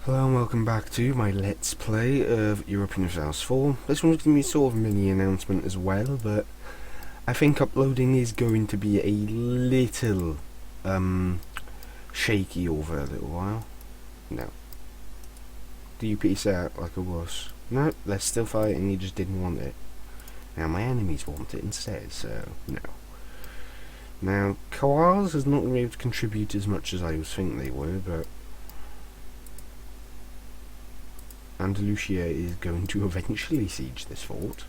Hello and welcome back to my Let's Play of European South 4. This one's going to be sort of a mini announcement as well, but I think uploading is going to be a little shaky over a little while. No. Do you piece out like a wuss? No, they're still fighting, you just didn't want it. Now my enemies want it instead, so no. Now, koalas has not been able to contribute as much as I was thinking they were, but Andalusia is going to eventually siege this fort.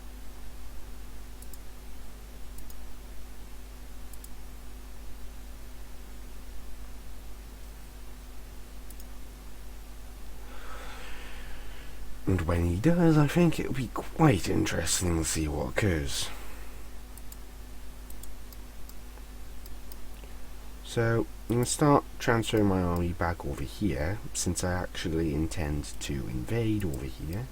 And when he does, I think it'll be quite interesting to see what occurs. So, I'm going to start transferring my army back over here, since I actually intend to invade over here.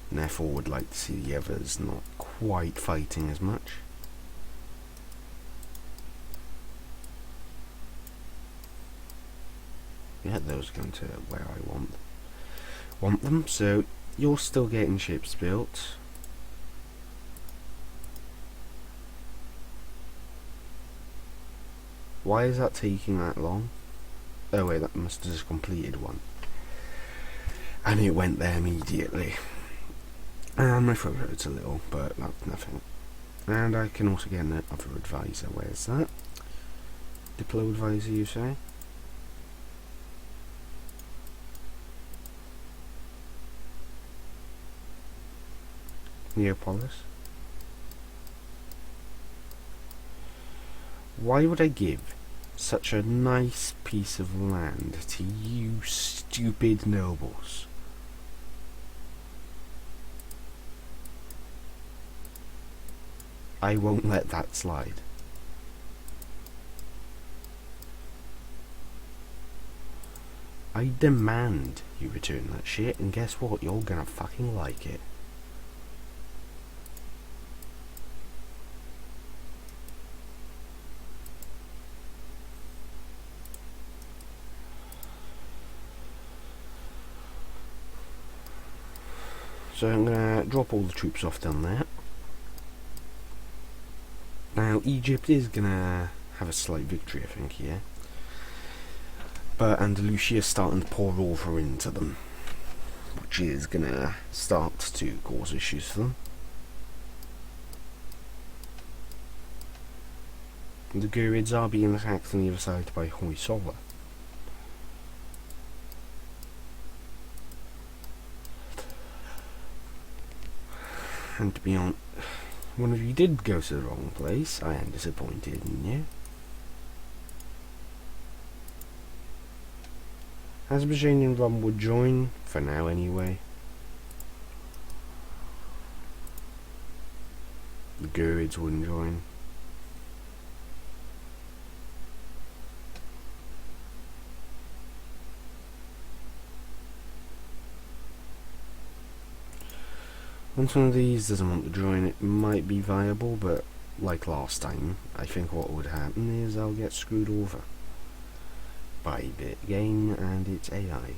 And therefore would like to see the others not quite fighting as much. Yeah, those are going to where I want them, so you're still getting ships built. Why is that taking that long? Oh wait, that must have just completed one. And it went there immediately. And my throat hurts a little, but that's nothing. And I can also get another advisor. Where's that? Diplo advisor, you say? Neapolis? Why would I give such a nice piece of land to you stupid nobles? I won't let that slide. I demand you return that shit, and guess what? You're gonna fucking like it. So I'm going to drop all the troops off down there. Now Egypt is going to have a slight victory, I think, here. But Andalusia is starting to pour over into them, which is going to start to cause issues for them. The Gurids are being attacked on the other side by Hoysola. And to be honest, one of you did go to the wrong place. I am disappointed in you. Azerbaijan and Rum would join, for now anyway. The Gurids wouldn't join. Once one of these doesn't want to join, it might be viable, but like last time, I think what would happen is I'll get screwed over by Bit Game and its AI.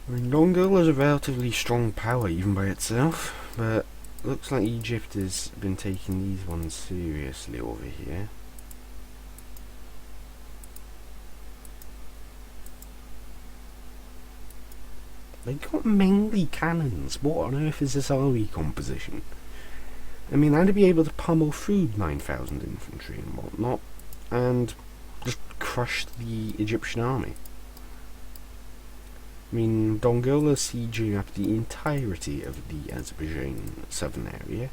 I mean, Dongle is a relatively strong power even by itself, but looks like Egypt has been taking these ones seriously over here. They got mainly cannons. What on earth is this army composition? I mean, I'd be able to pummel through 9,000 infantry and whatnot, and just crush the Egyptian army. I mean, Dongola is sieging up the entirety of the Azerbaijan southern area.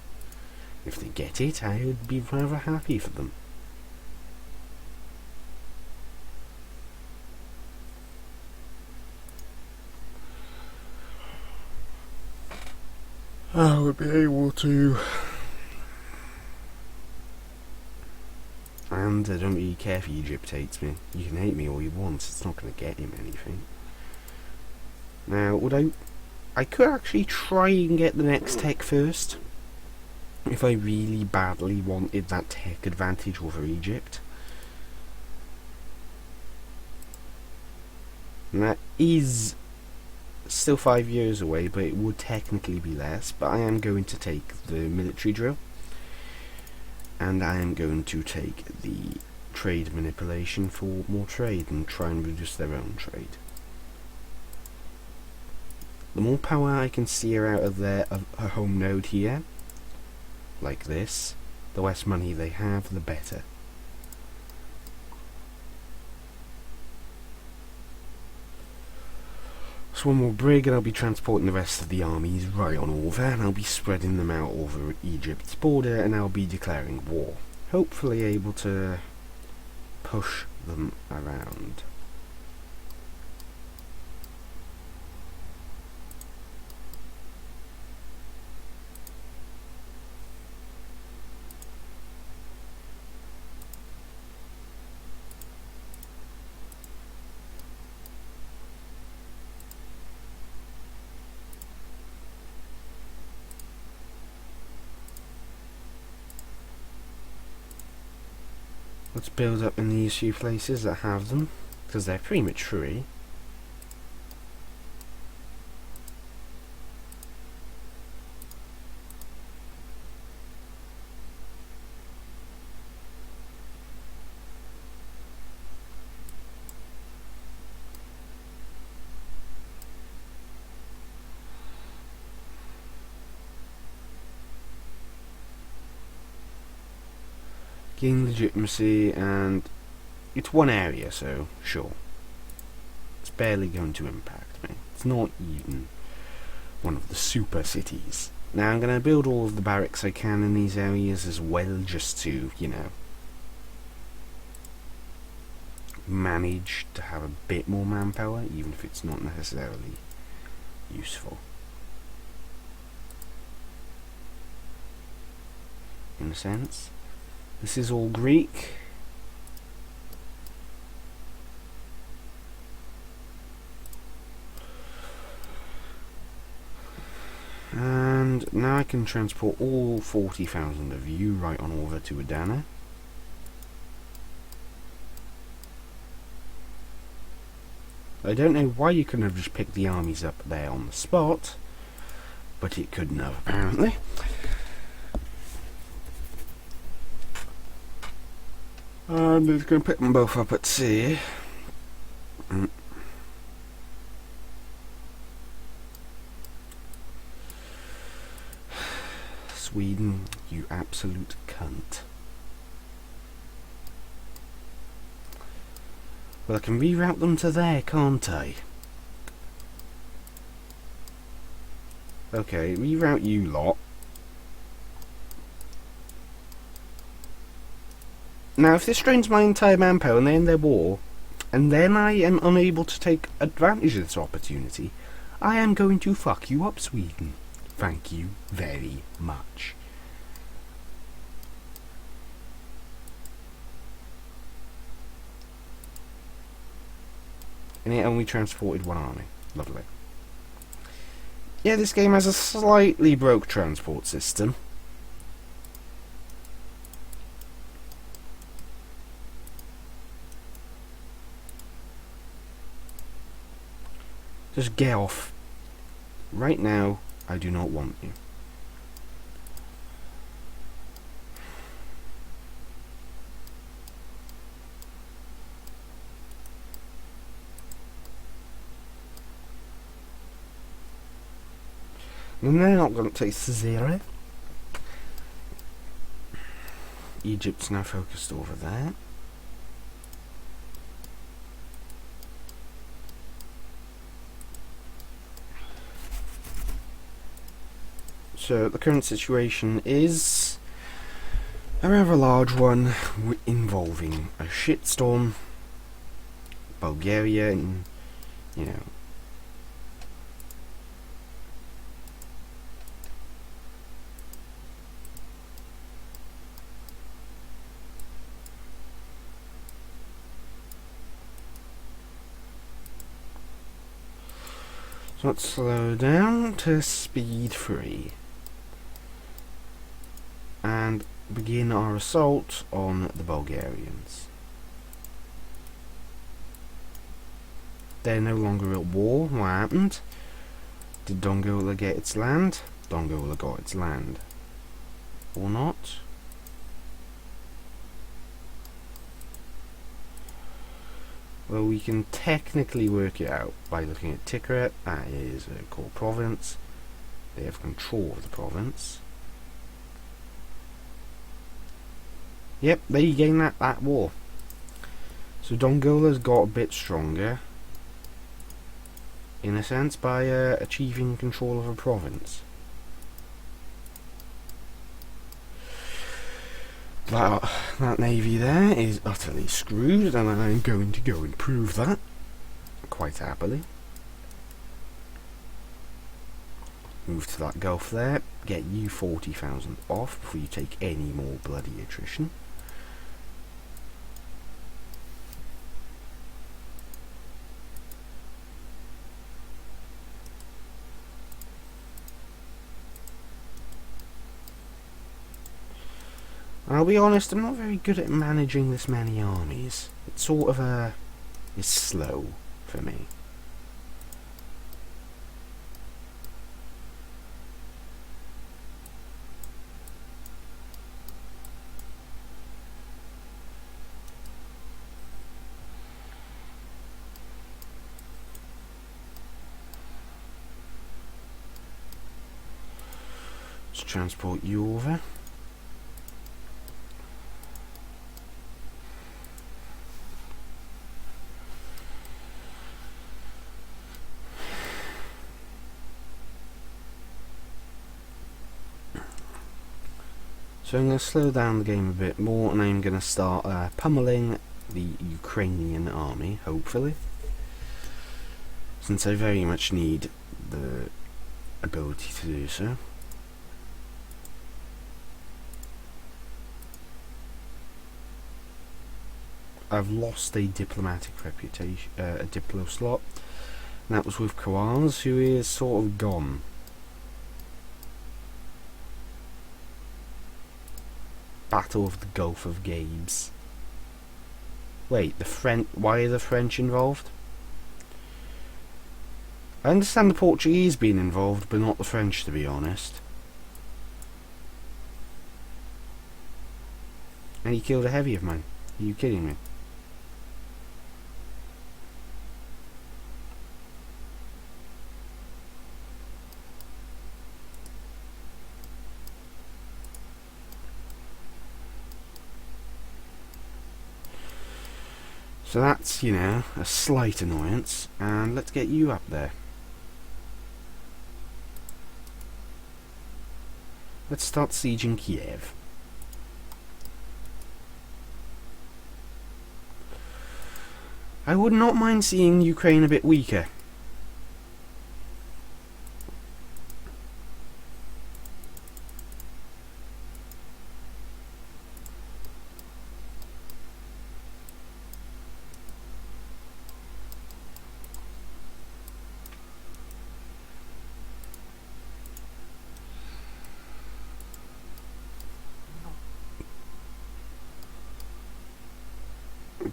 If they get it, I would be rather happy for them. I would be able to. And I don't really care if Egypt hates me. You can hate me all you want, it's not going to get him anything. Now, would I I could actually try and get the next tech first, if I really badly wanted that tech advantage over Egypt. And that is still 5 years away, but it would technically be less. But I am going to take the military drill, and I am going to take the trade manipulation for more trade and try and reduce their own trade. The more power I can steer out of their a home node here, like this, the less money they have, the better. So one more brig and I'll be transporting the rest of the armies right on over, and I'll be spreading them out over Egypt's border, and I'll be declaring war. Hopefully able to push them around. Let's build up in these few places that have them, because they're premature. Gain legitimacy, and it's one area, so sure. It's barely going to impact me. It's not even one of the super cities. Now I'm going to build all of the barracks I can in these areas as well, just to, you know, manage to have a bit more manpower, even if it's not necessarily useful. In a sense. This is all Greek. And now I can transport all 40,000 of you right on over to Adana. I don't know why you couldn't have just picked the armies up there on the spot, but it couldn't have, apparently. And it's going to pick them both up at sea. Sweden, you absolute cunt. Well, I can reroute them to there, can't I? Okay, reroute you lot. Now, if this drains my entire manpower and they end their war, and then I am unable to take advantage of this opportunity, I am going to fuck you up, Sweden. Thank you very much. And it only transported one army. Lovely. Yeah, this game has a slightly broke transport system. Just get off. Right now, I do not want you. And they're not going to take zero. Egypt's now focused over there. So the current situation is a rather large one, involving a shitstorm, Bulgaria, and, you know, So let's slow down to speed 3 and begin our assault on the Bulgarians. They're no longer at war. What happened? Did Dongola get its land? Dongola got its land. Or not? Well, we can technically work it out by looking at Tikrit. That is a core province. They have control of the province. Yep, they gained that war. So Dongola's got a bit stronger, in a sense, by achieving control of a province. That navy there is utterly screwed, and I'm going to go improve that quite happily. Move to that gulf there, get you 40,000 off before you take any more bloody attrition. I'll be honest, I'm not very good at managing this many armies. It's sort of is slow for me. Let's transport you over. So I'm going to slow down the game a bit more, and I'm going to start pummeling the Ukrainian army, hopefully, since I very much need the ability to do so. I've lost a diplomatic reputation, a diplo slot, and that was with Kawaz, who is sort of gone. Battle of the Gulf of Gabes. Wait, the French? Why are the French involved? I understand the Portuguese being involved, but not the French, to be honest. And he killed a heavy of mine. Are you kidding me? So that's, you know, a slight annoyance, and let's get you up there. Let's start sieging Kiev. I would not mind seeing Ukraine a bit weaker.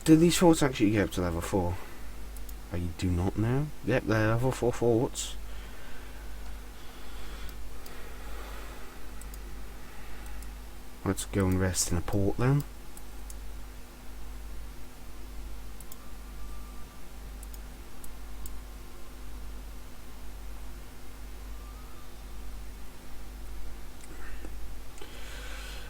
Do these forts actually get up to level 4? I do not know. Yep, they're level 4 forts. Let's go and rest in a port then.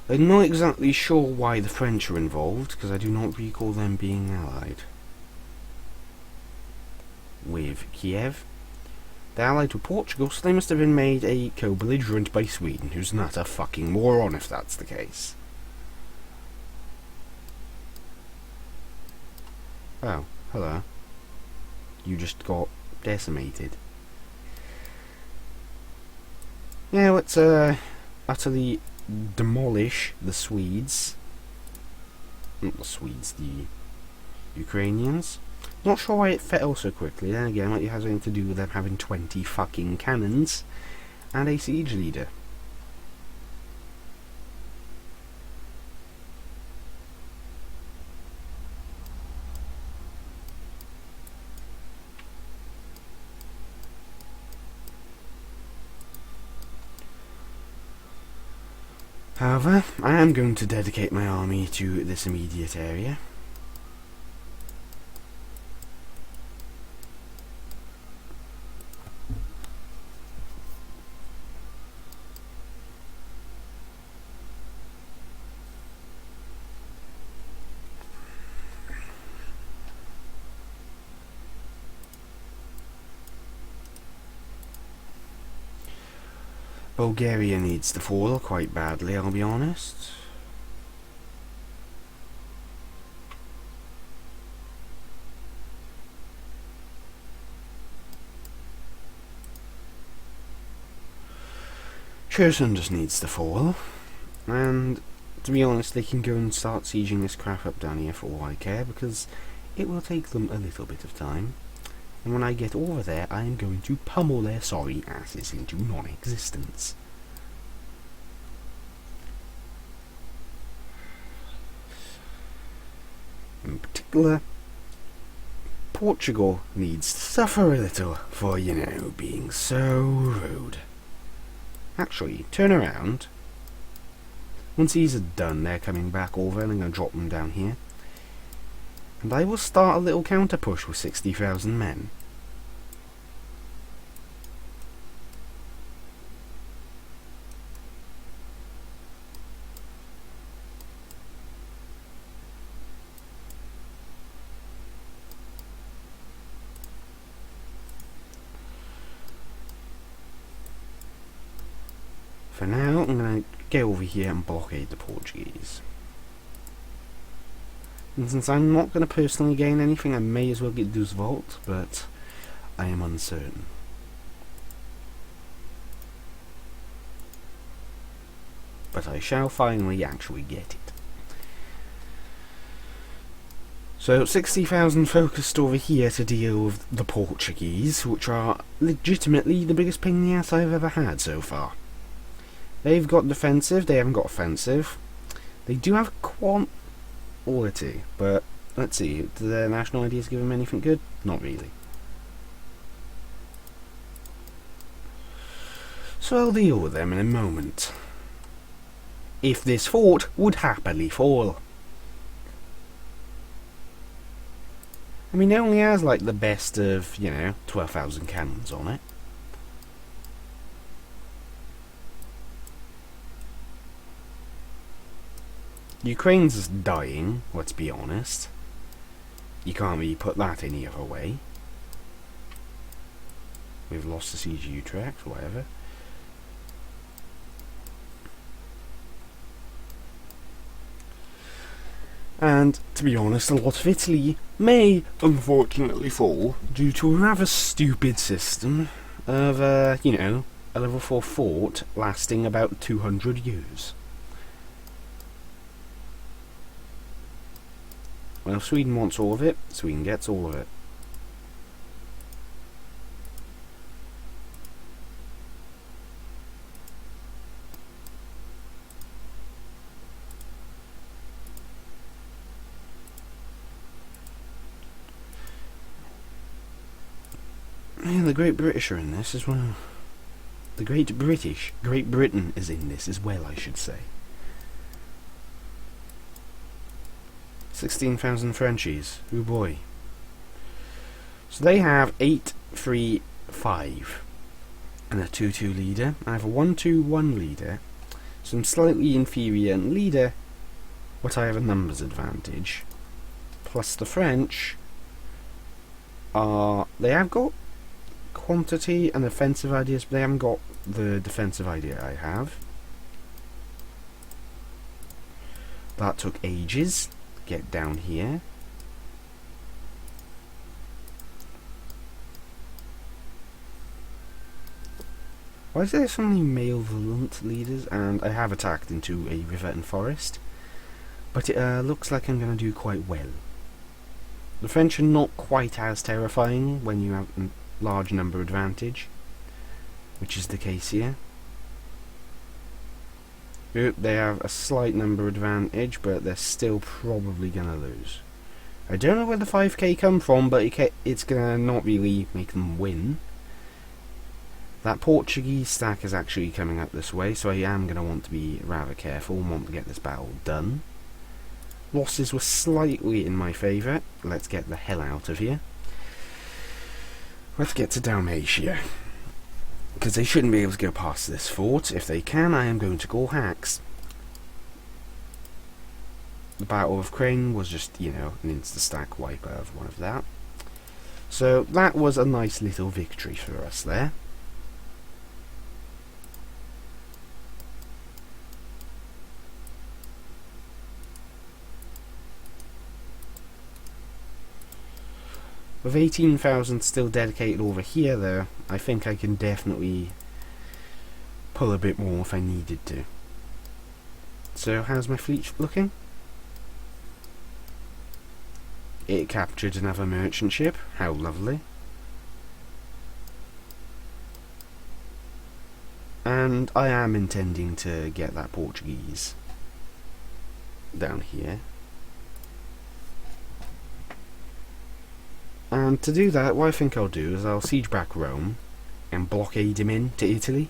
I'm not exactly sure why the French are involved, because I do not recall them being allied with Kiev. They're allied with Portugal, so they must have been made a co-belligerent by Sweden, who's not a fucking moron if that's the case. Oh, hello. You just got decimated. Yeah, let's utterly demolish the Swedes. Not the Swedes, the Ukrainians. Not sure why it fell so quickly. Then again, it has something to do with them having 20 fucking cannons and a siege leader. However, I am going to dedicate my army to this immediate area. Bulgaria needs to fall quite badly, I'll be honest. Kherson just needs to fall, and to be honest, they can go and start sieging this crap up down here for all I care, because it will take them a little bit of time. And when I get over there, I am going to pummel their sorry asses into non-existence. In particular, Portugal needs to suffer a little for, you know, being so rude. Actually, turn around. Once these are done, they're coming back over, and I'm going to drop them down here. And I will start a little counter push with 60,000 men. For now, I'm going to get over here and blockade the Portuguese. And since I'm not going to personally gain anything, I may as well get this vault, but I am uncertain. But I shall finally actually get it. So 60,000 focused over here to deal with the Portuguese, which are legitimately the biggest pain in the ass I've ever had so far. They've got defensive, they haven't got offensive. They do have quality, but let's see, do their national ideas give them anything good? Not really. So I'll deal with them in a moment. If this fort would happily fall. I mean, it only has like the best of, you know, 12,000 cannons on it. Ukraine's dying, let's be honest. You can't really put that any other way. We've lost the siege of Utrecht, whatever. And, to be honest, a lot of Italy may, unfortunately, fall due to a rather stupid system of, you know, a level 4 fort lasting about 200 years. Well, if Sweden wants all of it, Sweden gets all of it. And the Great British are in this as well. The Great Britain is in this as well, I should say. 16,000 Frenchies, oh boy. So they have 8-3-5 and a 2-2 leader. I have a 1-2-1 leader, so I'm slightly inferior in leader, but I have a numbers advantage. Plus the French are, they have got quantity and offensive ideas, but they haven't got the defensive idea I have. That took ages. Get down here. Why is there so many malevolent leaders? And I have attacked into a river and forest, but it looks like I'm going to do quite well. The French are not quite as terrifying when you have a large number advantage, which is the case here. They have a slight number advantage, but they're still probably going to lose. I don't know where the 5k come from, but it's going to not really make them win. That Portuguese stack is actually coming up this way, so I am going to want to be rather careful and want to get this battle done. Losses were slightly in my favour. Let's get the hell out of here. Let's get to Dalmatia, because they shouldn't be able to go past this fort. If they can, I am going to call hacks. The Battle of Crane was just, you know, an insta-stack wiper of one of that. So that was a nice little victory for us there. With 18,000 still dedicated over here though, I think I can definitely pull a bit more if I needed to. So how's my fleet looking? It captured another merchant ship, how lovely. And I am intending to get that Portuguese down here. And to do that, what I think I'll do is I'll siege back Rome and blockade him in to Italy.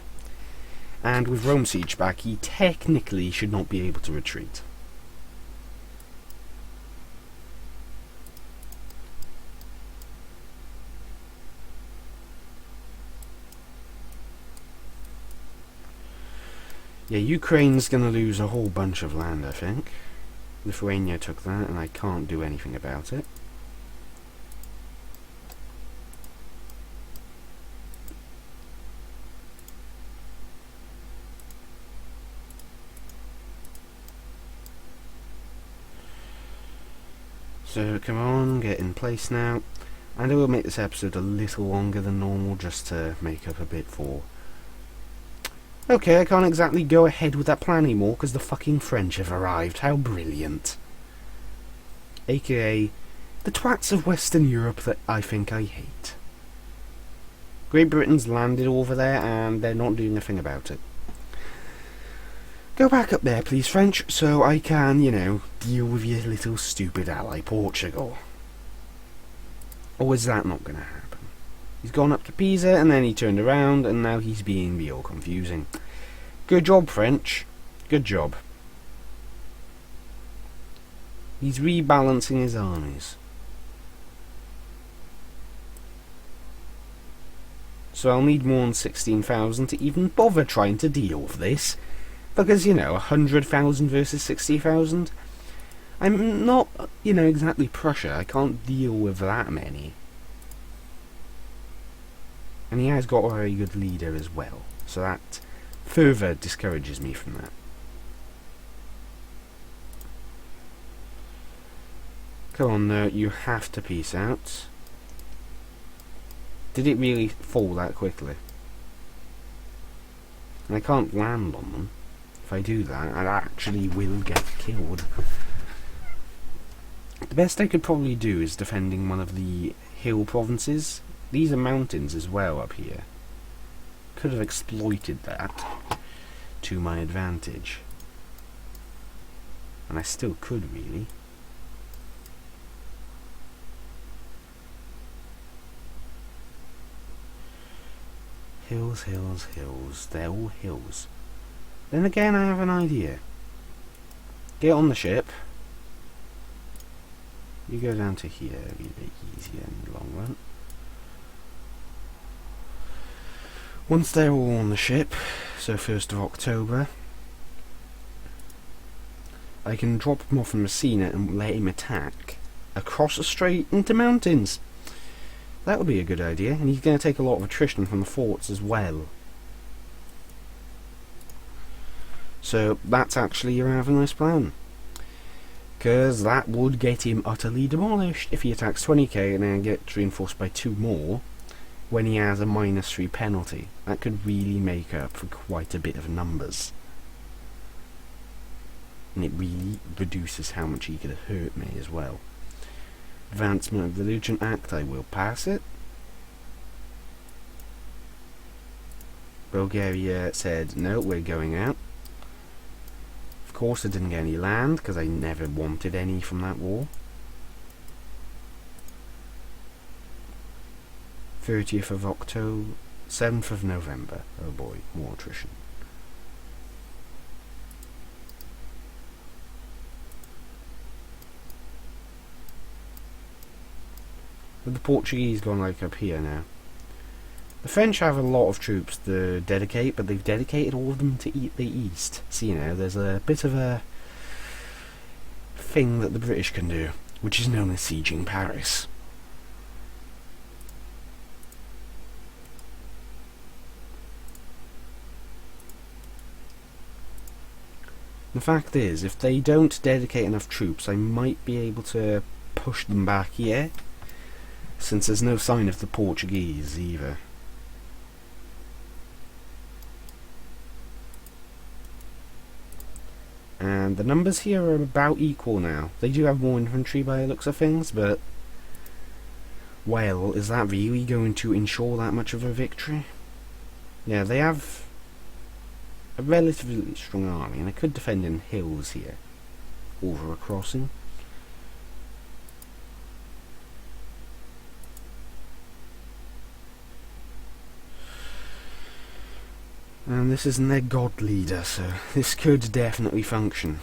And with Rome siege back, he technically should not be able to retreat. Yeah, Ukraine's going to lose a whole bunch of land, I think. Lithuania took that, and I can't do anything about it. So come on, get in place now. And I will make this episode a little longer than normal just to make up a bit for... Okay, I can't exactly go ahead with that plan anymore because the fucking French have arrived. How brilliant. AKA the twats of Western Europe that I think I hate. Great Britain's landed over there and they're not doing a thing about it. Go back up there, please, French, so I can, you know, deal with your little stupid ally, Portugal. Or is that not going to happen? He's gone up to Pisa, and then he turned around, and now he's being real confusing. Good job, French. Good job. He's rebalancing his armies. So I'll need more than 16,000 to even bother trying to deal with this. Because, you know, 100,000 versus 60,000? I'm not, you know, exactly Prussia. I can't deal with that many. And he has got a very good leader as well. So that further discourages me from that. Come on, no, you have to peace out. Did it really fall that quickly? And I can't land on them. If I do that, I actually will get killed. The best I could probably do is defending one of the hill provinces. These are mountains as well up here. Could have exploited that to my advantage. And I still could, really. Hills, hills, hills. They're all hills. Then again, I have an idea. Get on the ship. You go down to here, it'll be a bit easier in the long run. Once they're all on the ship, so 1st of October, I can drop him off in Messina and let him attack across the strait into mountains. That would be a good idea, and he's going to take a lot of attrition from the forts as well. So that's actually a rather nice plan. Because that would get him utterly demolished if he attacks 20k and then gets reinforced by 2 more when he has a -3 penalty. That could really make up for quite a bit of numbers. And it really reduces how much he could hurt me as well. Advancement of Religion Act, I will pass it. Bulgaria said, no, we're going out. Of course I didn't get any land, because I never wanted any from that war. 30th of October, 7th of November. Oh boy, more attrition. But the Portuguese gone like up here now. The French have a lot of troops to dedicate, but they've dedicated all of them to the east. So, you know, there's a bit of a thing that the British can do, which is known as sieging Paris. The fact is, if they don't dedicate enough troops, I might be able to push them back here, since there's no sign of the Portuguese either. And the numbers here are about equal now. They do have more infantry by the looks of things, but... well, is that really going to ensure that much of a victory? Yeah, they have a relatively strong army, and I could defend in hills here, over a crossing. And this isn't their god leader, so this could definitely function.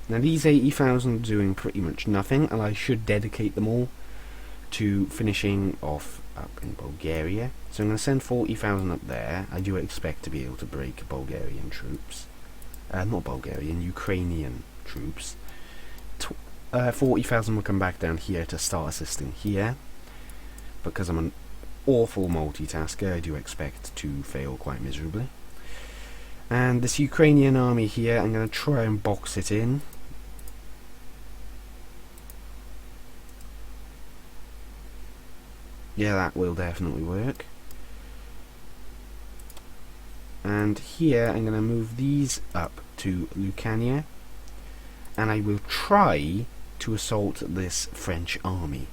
Now these 80,000 are doing pretty much nothing, and I should dedicate them all to finishing off up in Bulgaria. So I'm going to send 40,000 up there. I do expect to be able to break Bulgarian troops. Not Bulgarian, Ukrainian troops. 40,000 will come back down here to start assisting here. Because I'm an awful multitasker, I do expect to fail quite miserably. And this Ukrainian army here, I'm going to try and box it in. Yeah, that will definitely work. And here I'm going to move these up to Lucania, and I will try to assault this French army,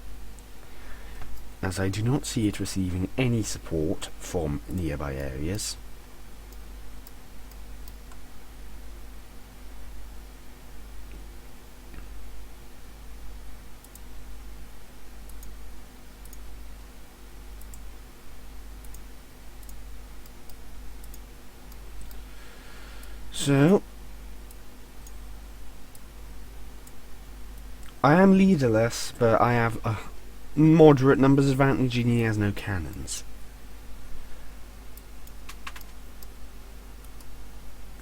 as I do not see it receiving any support from nearby areas. So, I am leaderless, but I have a moderate numbers advantage, and he has no cannons.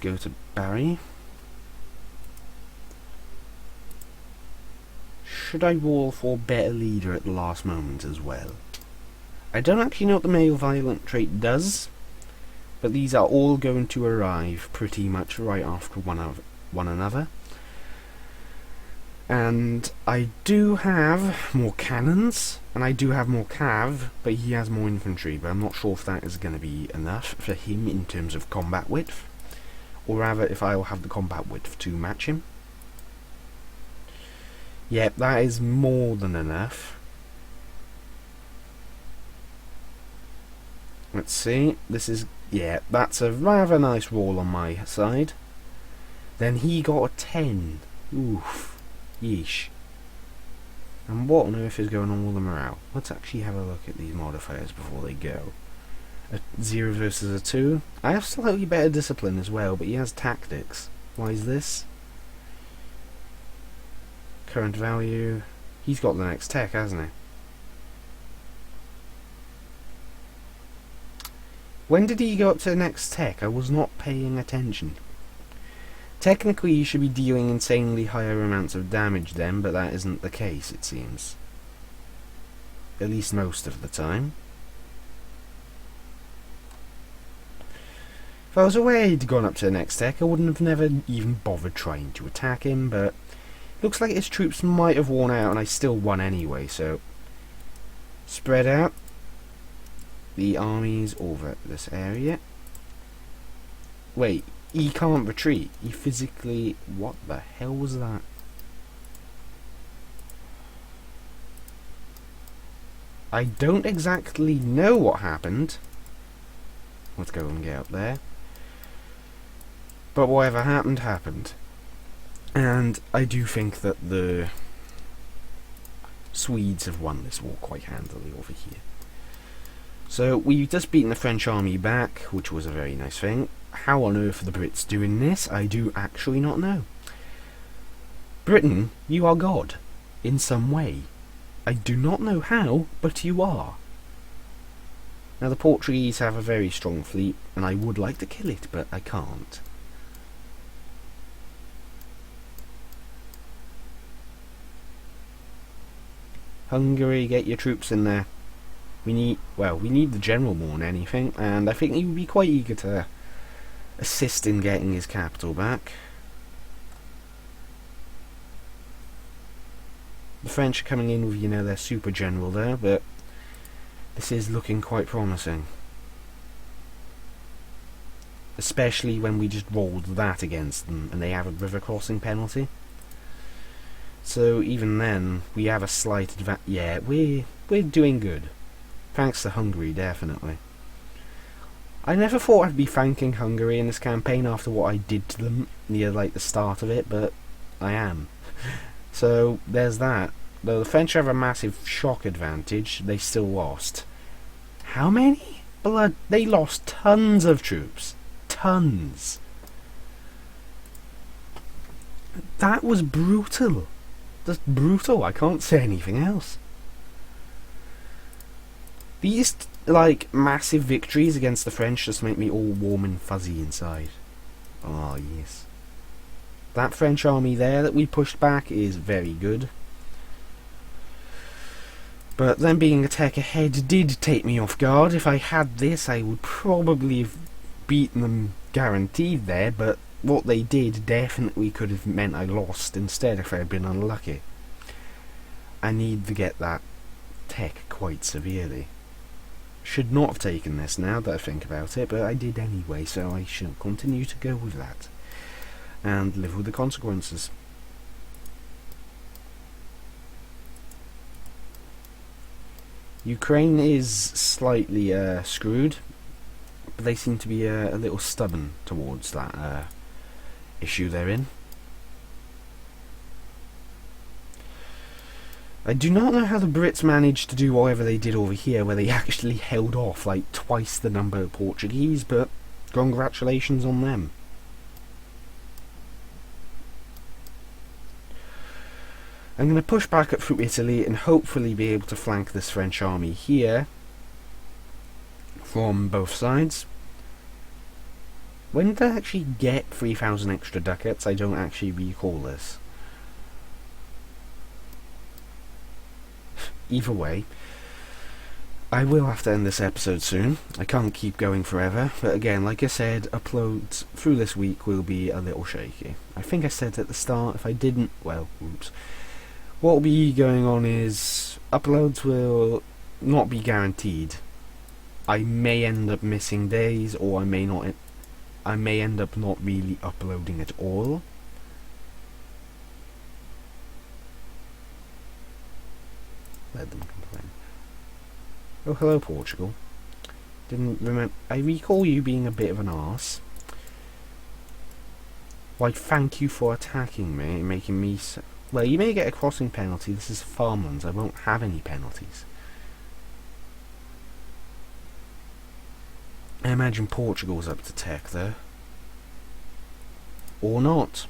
Go to Barry. Should I roll for better leader at the last moment as well? I don't actually know what the male violent trait does, but these are all going to arrive pretty much right after one another. And I do have more cannons, and I do have more cav, but he has more infantry, but I'm not sure if that is going to be enough for him in terms of combat width, or rather if I'll have the combat width to match him. Yep, that is more than enough. Let's see, this is, yeah, that's a rather nice roll on my side. Then he got a 10. Oof. Yeesh. And what on earth is going on with the morale? Let's actually have a look at these modifiers before they go. A 0 versus a 2. I have slightly better discipline as well, but he has tactics. Why is this? Current value. He's got the next tech, hasn't he? When did he go up to the next tech? I was not paying attention. Technically, you should be dealing insanely higher amounts of damage then, but that isn't the case, it seems. At least most of the time. If I was aware he'd gone up to the next tech, I wouldn't have never even bothered trying to attack him, but looks like his troops might have worn out and I still won anyway, so spread out the armies over this area. Wait, he can't retreat. He physically... what the hell was that? I don't exactly know what happened. Let's go and get up there. But whatever happened, happened. And I do think that the Swedes have won this war quite handily over here. So we've just beaten the French army back, which was a very nice thing. How on earth are the Brits doing this? I do actually not know. Britain, you are God, in some way. I do not know how, but you are. Now the Portuguese have a very strong fleet, and I would like to kill it, but I can't. Hungary, get your troops in there. We need the general more than anything, and I think he would be quite eager to assist in getting his capital back. The French are coming in with, their super general there, but this is looking quite promising. Especially when we just rolled that against them, and they have a river crossing penalty. So even then, we have a slight advantage. Yeah, we're doing good. Thanks to Hungary, definitely. I never thought I'd be thanking Hungary in this campaign after what I did to them near the start of it, but I am. So there's that. Though the French have a massive shock advantage, they still lost. How many? Blood, they lost tons of troops. Tons. That was brutal. Just brutal, I can't say anything else. These, massive victories against the French just make me all warm and fuzzy inside. Oh, yes. That French army there that we pushed back is very good. But them being a tech ahead did take me off guard. If I had this, I would probably have beaten them guaranteed there, but what they did definitely could have meant I lost instead if I had been unlucky. I need to get that tech quite severely. Should not have taken this now that I think about it, but I did anyway, so I shall continue to go with that. And live with the consequences. Ukraine is slightly screwed, but they seem to be a little stubborn towards that issue they're in. I do not know how the Brits managed to do whatever they did over here, where they actually held off twice the number of Portuguese, but congratulations on them. I'm going to push back up through Italy and hopefully be able to flank this French army here from both sides. When did I actually get 3,000 extra ducats? I don't actually recall this. Either way, I will have to end this episode soon. I can't keep going forever, but again, like I said, uploads through this week will be a little shaky. I think I said at the start, if I didn't, well, oops. What will be going on is, uploads will not be guaranteed. I may end up missing days, or I may not. I may end up not really uploading at all. Let them complain. Oh, hello, Portugal. Didn't remember. I recall you being a bit of an arse. Why, thank you for attacking me and making me. Well, you may get a crossing penalty. This is farmlands. I won't have any penalties. I imagine Portugal's up to tech there. Or not.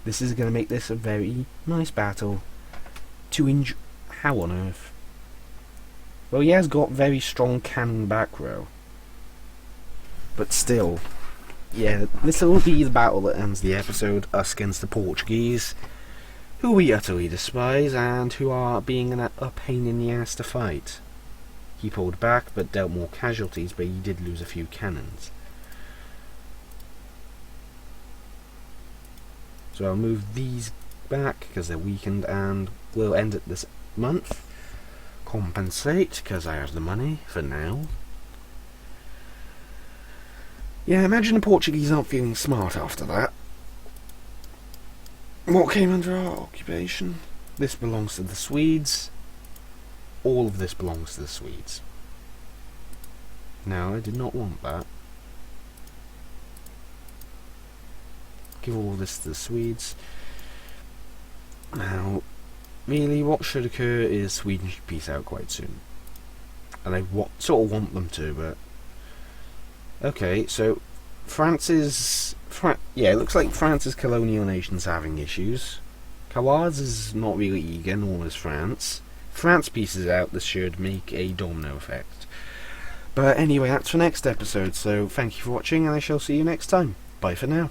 This is going to make this a very nice battle to enjoy. How on earth? Well, he has got very strong cannon back row. But still, yeah, this will be the battle that ends the episode, us against the Portuguese, who we utterly despise and who are being a pain in the ass to fight. He pulled back but dealt more casualties, but he did lose a few cannons. So I'll move these back because they're weakened, and we'll end it this month. Compensate because I have the money for now. Yeah, imagine the Portuguese aren't feeling smart after that. What came under our occupation? This belongs to the Swedes. all of this belongs to the Swedes. No, I did not want that. Give all this to the Swedes. Now, really, what should occur is Sweden should peace out quite soon. And I sort of want them to, but... Okay, so France yeah, it looks like France's colonial nation's having issues. Coward's is not really eager, nor is France. France pieces out, this should make a domino effect. But anyway, that's for next episode, so thank you for watching, and I shall see you next time. Bye for now.